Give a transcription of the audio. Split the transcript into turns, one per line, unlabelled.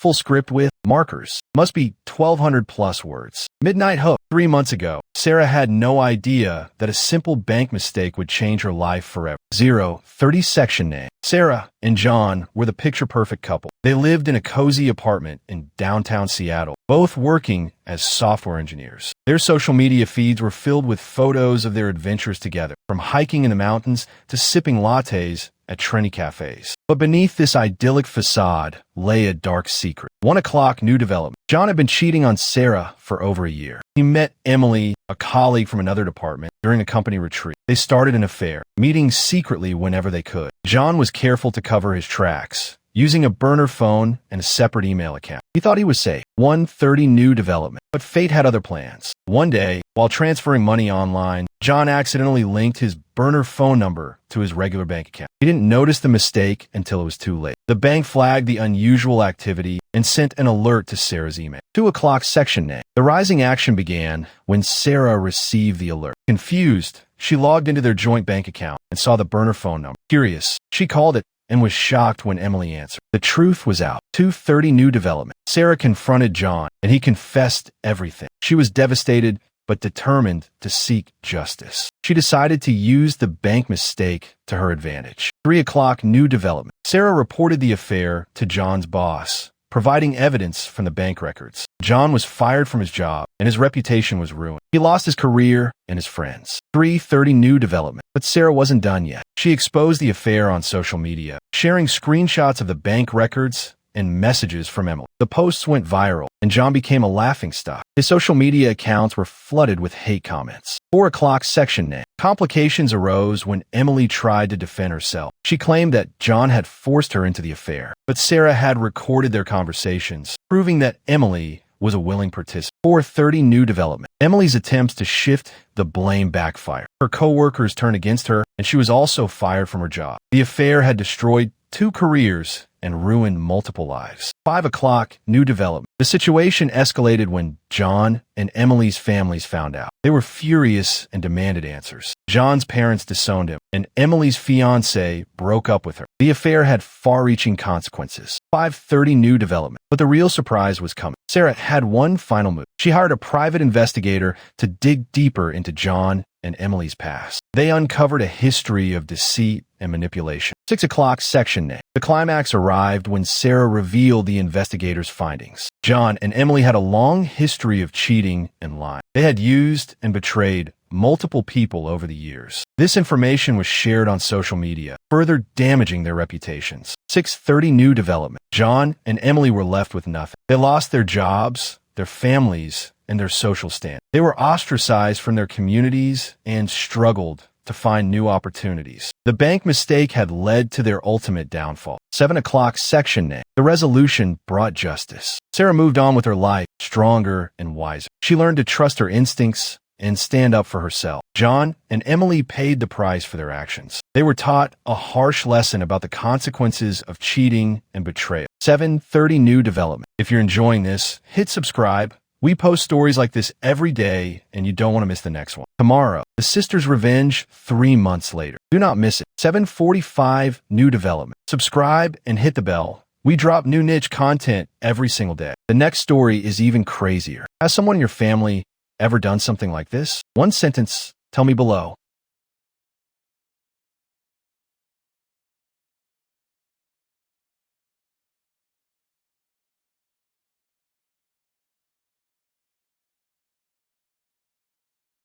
full script with markers. Must be 1,200 plus words. Midnight hook. 3 months ago, Sarah had no idea that a simple bank mistake would change her life forever. 030 section name. Sarah and John were the picture-perfect couple. They lived in a cozy apartment in downtown Seattle, both working as software engineers. Their social media feeds were filled with photos of their adventures together, from hiking in the mountains to sipping lattes at trendy cafes. But beneath this idyllic facade lay a dark secret. 1 o'clock new development. John had been cheating on Sarah for over a year. He met Emily, a colleague from another department, during a company retreat. They started an affair, meeting secretly whenever they could. John was careful to cover his tracks, using a burner phone and a separate email account. He thought he was safe. 1:30 new development. But fate had other plans. One day, while transferring money online, John accidentally linked his burner phone number to his regular bank account. He didn't notice the mistake until it was too late. The bank flagged the unusual activity and sent an alert to Sarah's email. 2 o'clock section name. The rising action began when Sarah received the alert. Confused, she logged into their joint bank account and saw the burner phone number. Curious, she called it and was shocked when Emily answered. The truth was out. 2:30 new development. Sarah confronted John, and he confessed everything. She was devastated, but determined to seek justice. She decided to use the bank mistake to her advantage. 3 o'clock new development. Sarah reported the affair to John's boss, providing evidence from the bank records. John was fired from his job, and his reputation was ruined. He lost his career and his friends. 3:30 new development. But Sarah wasn't done yet. She exposed the affair on social media, sharing screenshots of the bank records and messages from Emily. The posts went viral, and John became a laughingstock. His social media accounts were flooded with hate comments. 4 o'clock section name. Complications arose when Emily tried to defend herself. She claimed that John had forced her into the affair, but Sarah had recorded their conversations, proving that Emily was a willing participant. 4:30 new development. Emily's attempts to shift the blame backfired. Her co-workers turned against her, and she was also fired from her job. The affair had destroyed 2 careers and ruined multiple lives. 5 o'clock new development. The situation escalated when John and Emily's families found out. They were furious and demanded answers. John's parents disowned him, and Emily's fiancé broke up with her. The affair had far-reaching consequences. 5:30 new development. But the real surprise was coming. Sarah had one final move. She hired a private investigator to dig deeper into John and Emily's past. They uncovered a history of deceit and manipulation. 6 o'clock section name. The climax arrived when Sarah revealed the investigator's findings. John and Emily had a long history of cheating and lying. They had used and betrayed multiple people over the years. This information was shared on social media, further damaging their reputations. 6:30 new development. John and Emily were left with nothing. They lost their jobs, their families, and their social stand. They were ostracized from their communities and struggled to find new opportunities. The bank mistake had led to their ultimate downfall. 7 o'clock section name. The resolution brought justice. Sarah moved on with her life, stronger and wiser. She learned to trust her instincts and stand up for herself. John and Emily paid the price for their actions. They were taught a harsh lesson about the consequences of cheating and betrayal. 7:30 new development. If you're enjoying this, hit subscribe. We post stories like this every day, and you don't want to miss the next one. Tomorrow, the sisters' revenge 3 months later. Do not miss it. 7:45 new development. Subscribe and hit the bell. We drop new niche content every single day. The next story is even crazier. Has someone in your family ever done something like this? One sentence, tell me below.